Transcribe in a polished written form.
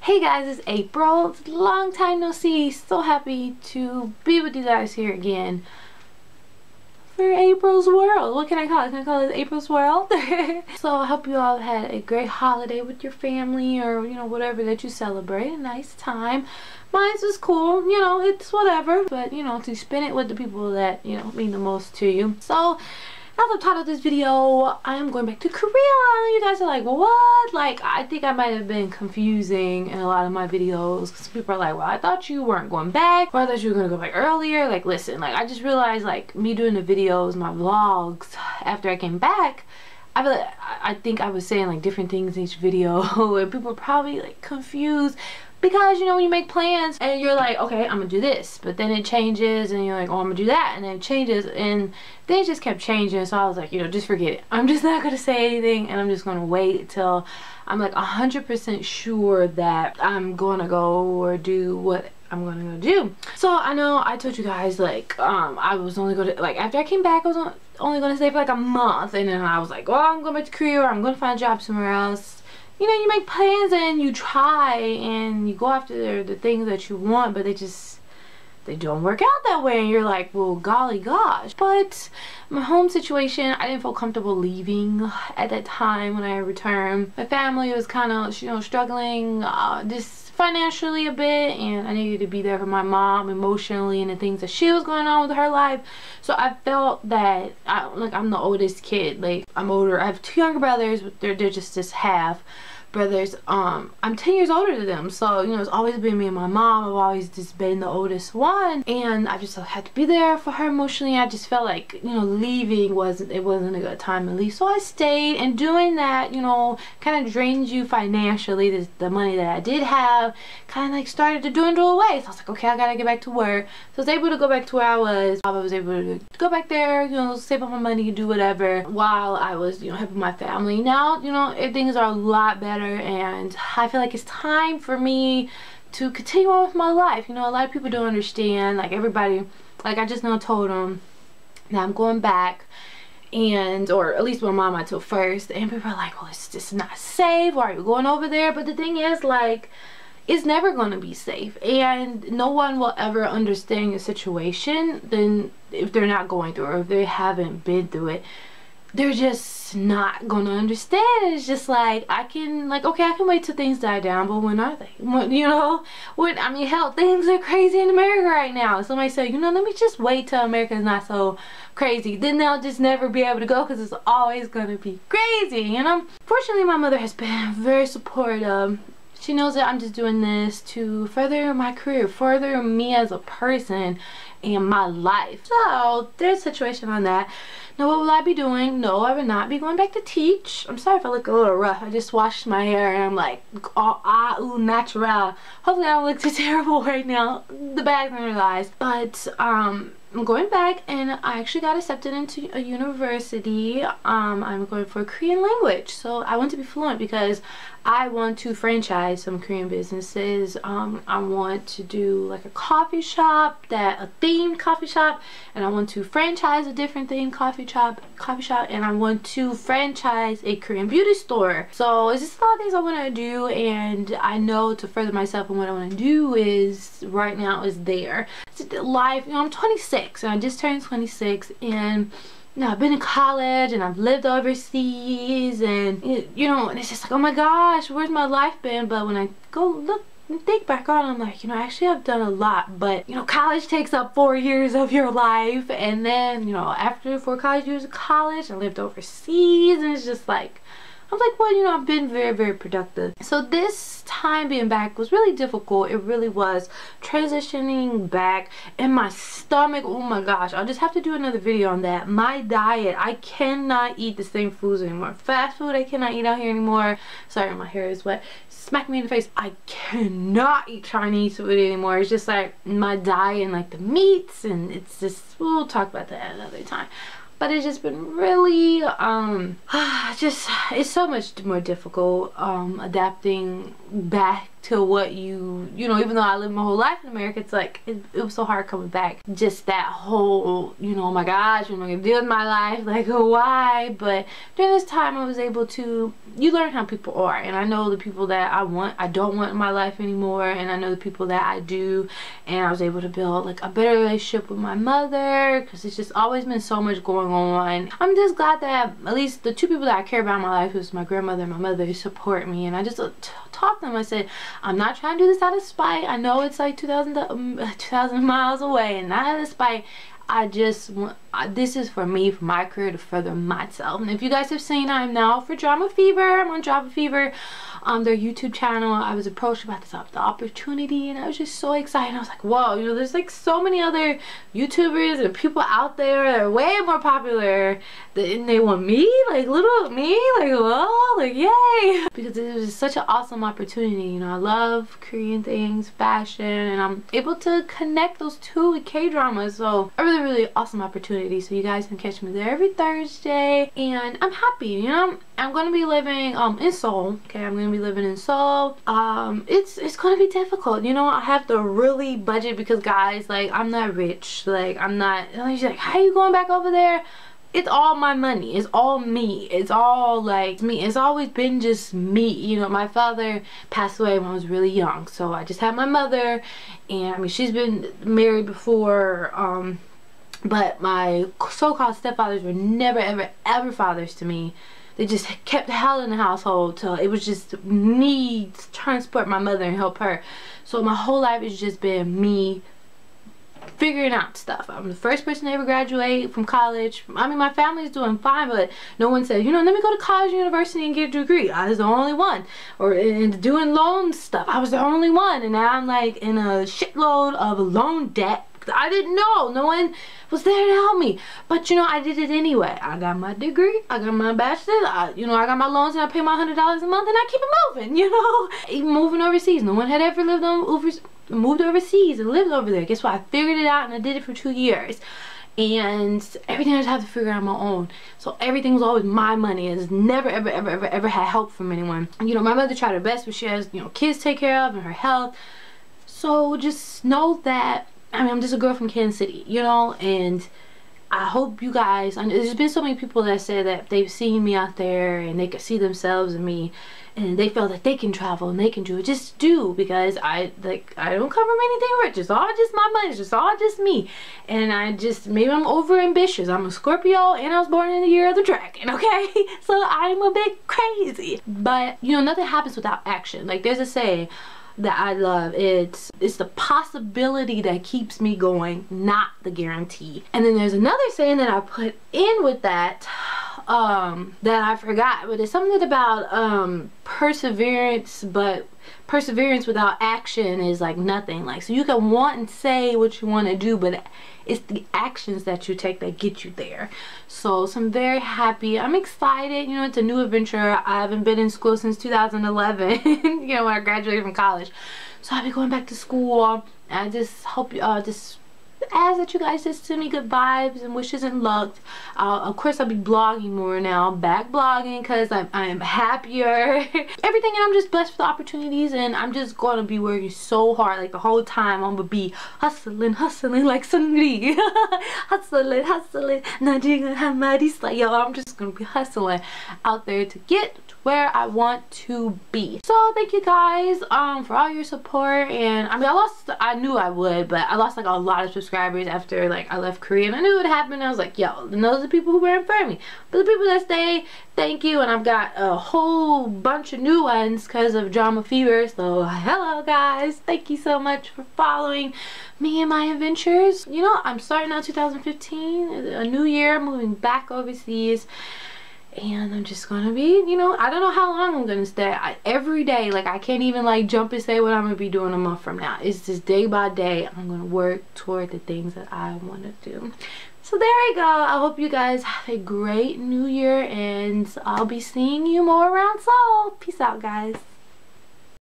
Hey guys, it's April. It's a long time no see. So happy to be with you guys here again for April's World. What can I call it? Can I call it April's World? So I hope you all had a great holiday with your family, or whatever that you celebrate. A nice time. Mine's was cool. It's whatever, but to spend it with the people that mean the most to you. So as I've titled this video, I am going back to Korea. You guys are like, what? Like, I think I might have been confusing in a lot of my videos, because people are like, well, I thought you weren't going back, or I thought you were going to go back earlier. Like, listen, like, I just realized, like, me doing the videos, my vlogs, after I came back, I think I was saying, like, different things in each video, and people are probably, like, confused. Because, when you make plans and you're like, okay, I'm gonna do this, but then it changes and you're like, oh, I'm gonna do that, and then it changes, and they just kept changing. So I was like, just forget it. I'm just not gonna say anything, and I'm just gonna wait till I'm like 100% sure that I'm gonna go or do what I'm gonna go do. So I know I told you guys, like, I was only gonna, like, after I came back, I was only gonna stay for like a month, and then I was like, well, I'm going back to Korea, or I'm gonna find a job somewhere else. You make plans and you try and you go after the things that you want, but they don't work out that way, and you're like, well, golly gosh. But my home situation, I didn't feel comfortable leaving at that time when I returned. My family was kind of, struggling just financially a bit, and I needed to be there for my mom emotionally and the things that she was going on with her life. So I felt that I'm the oldest kid. Like, I'm older. I have two younger brothers, but they're just this half brothers. I'm 10 years older than them, so it's always been me and my mom. I've always just been the oldest one, and I just had to be there for her emotionally. I just felt like leaving wasn't a good time to leave, so I stayed. And doing that kind of drains you financially. The money that I did have kind of like started to dwindle away, so I was like, okay, I gotta get back to work. So I was able to go back to where I was able to go back there, save up my money, do whatever, while I was helping my family. Now things are a lot better, and I feel like it's time for me to continue on with my life. A lot of people don't understand. Like, everybody, like, I just told them that I'm going back, or at least my mom I told first, and people are like, well, it's just not safe. Why are you going over there? But the thing is, like, it's never going to be safe, and no one will ever understand your situation then if they're not going through it, or if they haven't been through it. They're just not gonna understand. It's just like, I can wait till things die down, but when are they? Hell, things are crazy in America right now. Somebody said, let me just wait till America is not so crazy. Then they'll just never be able to go, because it's always gonna be crazy. Fortunately, my mother has been very supportive. She knows that I'm just doing this to further my career, further me as a person and my life. So there's a situation on that. Now, what will I be doing? No, I will not be going back to teach. I'm sorry if I look a little rough. I just washed my hair and I'm like, ooh, natural. Hopefully I don't look too terrible right now. The bag's under the eyes. But I'm going back, and I actually got accepted into a university. I'm going for Korean language. So I want to be fluent, because I want to franchise some Korean businesses. I want to do like a coffee shop, a themed coffee shop, and I want to franchise a different themed coffee shop, and I want to franchise a Korean beauty store. So it's just a lot of things I want to do, and I know to further myself, and what I want to do is right now is there. It's life. I'm 26, and I just turned 26, and I've been in college, and I've lived overseas, and and it's just like, oh my gosh, where's my life been? But when I go look and think back on it, I'm like, actually I've done a lot. But college takes up 4 years of your life, and then after 4 college years of college, I lived overseas, and it's just like, I'm like, well, I've been very, very productive. So this time being back was really difficult. It really was. Transitioning back, and my stomach, oh my gosh, I'll just have to do another video on that. My diet, I cannot eat the same foods anymore. Fast food, I cannot eat out here anymore. Sorry, my hair is wet. Smack me in the face. I cannot eat Chinese food anymore. It's just like my diet, and like the meats, and it's just, we'll talk about that another time. But it's just been really, it's so much more difficult adapting back to what you know, even though I lived my whole life in America, it's like it was so hard coming back. Just that whole, you know, oh my gosh, what am I gonna do with my life, like why? But during this time I was able to, you learn how people are, and I know the people that I don't want in my life anymore, and I know the people that I do, and I was able to build like a better relationship with my mother, because it's just always been so much going on. I'm just glad that at least the two people that I care about in my life, who's my grandmother and my mother, support me. And I just talked to them. I said, I'm not trying to do this out of spite. I know it's like 2,000 miles away, and not out of spite. I just want, this is for me, for my career, to further myself. And if you guys have seen, I'm now for DramaFever. I'm on DramaFever, their YouTube channel. I was approached about this the opportunity, and I was just so excited. I was like, whoa, you know, there's like so many other YouTubers and people out there that are way more popular, and they want me, like little me, like whoa, like yay, because it was such an awesome opportunity. You know, I love Korean things, fashion, and I'm able to connect those two with K-drama. So a really awesome opportunity. So you guys can catch me there every Thursday, and I'm happy. You know, I'm gonna be living in Seoul. Okay, I'm gonna be living in Seoul. It's gonna be difficult. You know, I have to really budget, because guys, like, I'm not rich. Like, I'm not, she's like, how are you going back over there? It's all my money. It's all me. It's all like me. It's always been just me. You know, my father passed away when I was really young, so I just had my mother, and I mean, she's been married before, but my so-called stepfathers were never ever fathers to me. They just kept hell in the household till it was just me trying to support my mother and help her. So my whole life has just been me figuring out stuff. I'm the first person to ever graduate from college. I mean, my family's doing fine, but no one said, you know, let me go to college, university, and get a degree. I was the only one. Or in doing loan stuff, I was the only one. And now I'm like in a shitload of loan debt. I didn't know. No one was there to help me. But, you know, I did it anyway. I got my degree. I got my bachelor's. You know, I got my loans, and I pay my $100 a month, and I keep it moving, you know. Even moving overseas. No one had ever moved overseas and lived over there. Guess what? I figured it out, and I did it for 2 years. And everything I just had to figure out on my own. So everything was always my money. It's never ever had help from anyone. You know, my mother tried her best, but she has, you know, kids to take care of and her health. So just know that, I mean, I'm just a girl from Kansas City, you know, and I hope you guys, there's been so many people that say that they've seen me out there and they could see themselves in me, and they feel that they can travel and they can do it. Just do, because I don't come from anything rich. It's all just my money. It's just all just me. And maybe I'm over ambitious. I'm a Scorpio, and I was born in the year of the dragon, okay? So I'm a bit crazy. But, you know, nothing happens without action. Like, there's a saying that I love. It's the possibility that keeps me going, not the guarantee. And then there's another saying that I put in with that that I forgot, but it's something about perseverance, but perseverance without action is like nothing. Like, so you can want and say what you want to do, but it's the actions that you take that get you there. So I'm very happy. I'm excited. You know, it's a new adventure. I haven't been in school since 2011, you know, when I graduated from college. So I'll be going back to school. I just hope just ask that you guys just send me good vibes and wishes and luck. Of course, I'll be blogging more now, back blogging, because I'm happier. Everything, and I'm just blessed for the opportunities, and I'm just going to be working so hard. Like, the whole time I'm going to be hustling like Sungri. hustling. Yo, I'm just going to be hustling out there to get where I want to be. So thank you guys for all your support. And I mean, I knew I would, but I lost like a lot of subscribers after like I left Korea, and I knew it would happen. I was like, yo, and those are the people who were in front of me, but the people that stay, thank you. And I've got a whole bunch of new ones because of DramaFever. So hello guys, thank you so much for following me and my adventures. You know, I'm starting out 2015, a new year, moving back overseas. And I'm just gonna be, you know, I don't know how long I'm gonna stay. Every day, like, I can't even like jump and say what I'm gonna be doing a month from now. It's just day by day, I'm gonna work toward the things that I want to do. So there we go. I hope you guys have a great new year, and I'll be seeing you more around Seoul. Peace out, guys.